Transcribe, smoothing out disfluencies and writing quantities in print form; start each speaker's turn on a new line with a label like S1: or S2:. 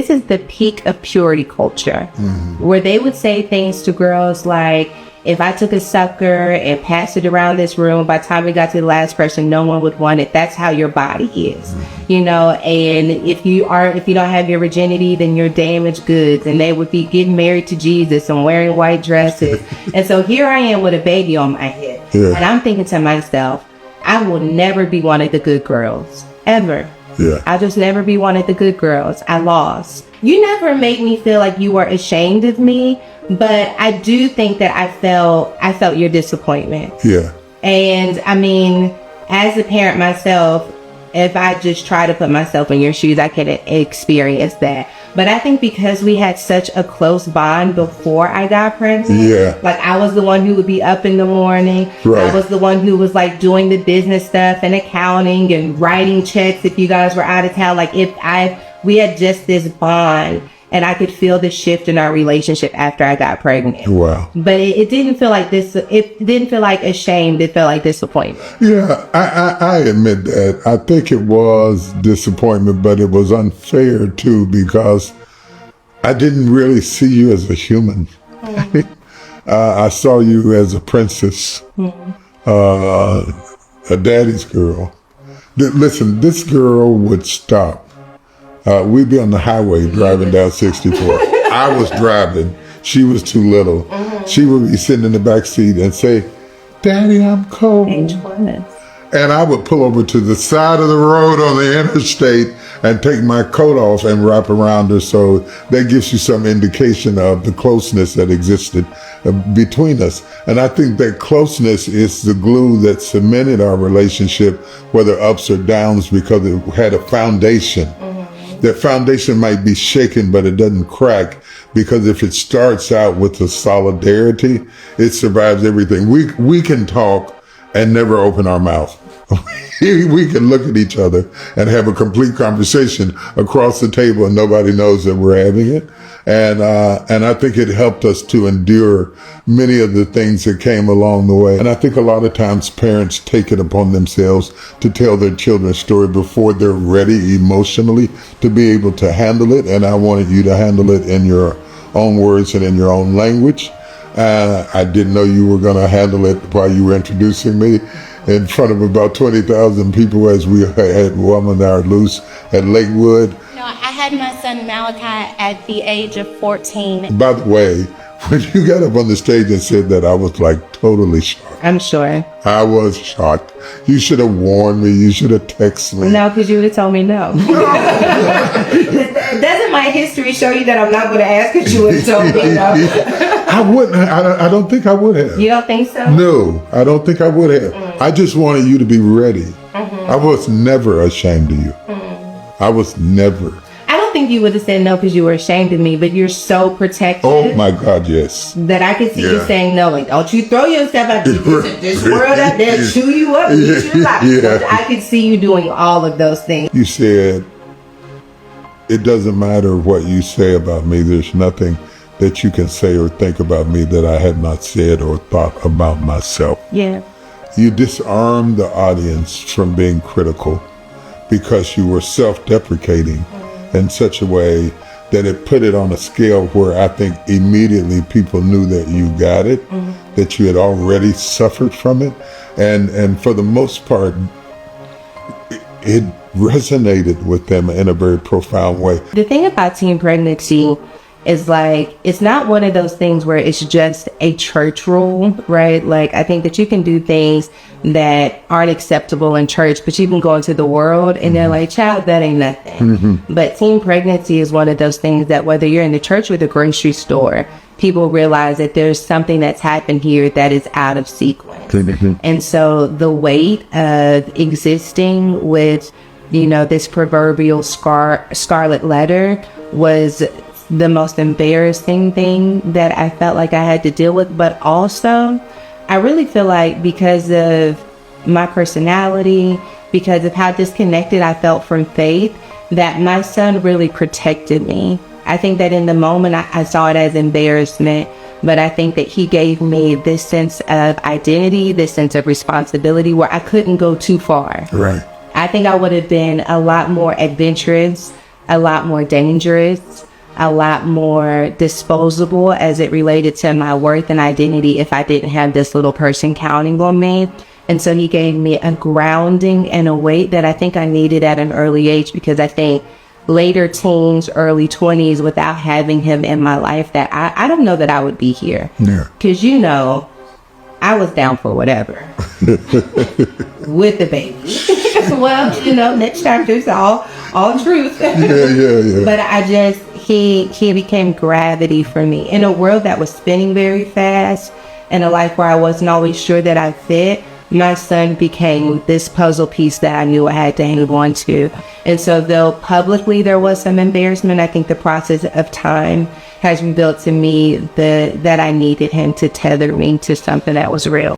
S1: this is the peak of purity culture, where they would say things to girls like, if I took a sucker and passed it around this room, by the time we got to the last person, no one would want it. That's how your body is, you know. And if you don't have your virginity, then you're damaged goods. And they would be getting married to Jesus and wearing white dresses. And so here I am with a baby on my head, and I'm thinking to myself, I will never be one of the good girls ever. I'll just never be one of the good girls. I lost. You never made me feel like you were ashamed of me, but I do think that I felt your disappointment. And I mean, as a parent myself, if I just try to put myself in your shoes, I can experience that. But I think because we had such a close bond before I got pregnant, like I was the one who would be up in the morning. I was the one who was like doing the business stuff and accounting and writing checks if you guys were out of town. Like we had just this bond, and I could feel the shift in our relationship after I got pregnant. But it didn't feel like this. It didn't feel like ashamed. It felt like disappointment.
S2: I admit that. I think it was disappointment, but it was unfair too, because I didn't really see you as a human. I saw you as a princess, a daddy's girl. Listen, this girl would stop. We'd be on the highway driving down 64. I was driving. She was too little. She would be sitting in the back seat and say, "Daddy, I'm cold." And I would pull over to the side of the road on the interstate and take my coat off and wrap around her. So that gives you some indication of the closeness that existed between us. And I think that closeness is the glue that cemented our relationship, whether ups or downs, because it had a foundation. That foundation might be shaken, but it doesn't crack, because if it starts out with the solidarity, it survives everything. We can talk and never open our mouth. We can look at each other and have a complete conversation across the table, and nobody knows that we're having it. And I think it helped us to endure many of the things that came along the way. And I think a lot of times parents take it upon themselves to tell their children's story before they're ready emotionally to be able to handle it. And I wanted you to handle it in your own words and in your own language. I didn't know you were going to handle it while you were introducing me in front of about 20,000 people as we had Woman Our Loose at Lakewood.
S3: No, I had my son Malachi at the age of 14.
S2: By the way, when you got up on the stage and said that, I was like totally shocked.
S1: I'm sure.
S2: I was shocked. You should have warned me. You should have texted me.
S1: No, because you would have told me no. Doesn't my history show you that I'm not going to ask, because you would have told me no?
S2: I wouldn't. I don't think I would have.
S1: You don't think so?
S2: No, I don't think I would have. I just wanted you to be ready. I was never ashamed of you. I was never.
S1: I don't think you would have said no because you were ashamed of me, but you're so protective.
S2: Oh my God, yes.
S1: That I could see you saying no. Like, don't you throw yourself out this world out there, chew you up, eat your life. I could see you doing all of those things.
S2: You said, it doesn't matter what you say about me. There's nothing that you can say or think about me that I had not said or thought about myself. You disarmed the audience from being critical, because you were self-deprecating in such a way that it put it on a scale where I think immediately people knew that you got it, that you had already suffered from it. And for the most part, it resonated with them in a very profound way.
S1: The thing about teen pregnancy is, like, it's not one of those things where it's just a church rule, right? Like, I think that you can do things that aren't acceptable in church, but you can go into the world and they're like, child, that ain't nothing. But teen pregnancy is one of those things that whether you're in the church or the grocery store, people realize that there's something that's happened here that is out of sequence. And so the weight of existing with, you know, this proverbial scarlet letter was the most embarrassing thing that I felt like I had to deal with. But also, I really feel like because of my personality, because of how disconnected I felt from faith, that my son really protected me. I think that in the moment I saw it as embarrassment, but I think that he gave me this sense of identity, this sense of responsibility where I couldn't go too far.
S2: Right.
S1: I think I would have been a lot more adventurous a lot more dangerous, a lot more disposable as it related to my worth and identity if I didn't have this little person counting on me. And so he gave me a grounding and a weight that I think I needed at an early age, because I think later teens, early 20s, without having him in my life, that I don't know that I would be here.
S2: Yeah.
S1: Because, I was down for whatever with the baby. Well, next chapter is all truth.
S2: Yeah.
S1: But he became gravity for me in a world that was spinning very fast, in a life where I wasn't always sure that I fit. My son became this puzzle piece that I knew I had to hang on to. And so though publicly there was some embarrassment, I think the process of time has revealed to me that I needed him to tether me to something that was real.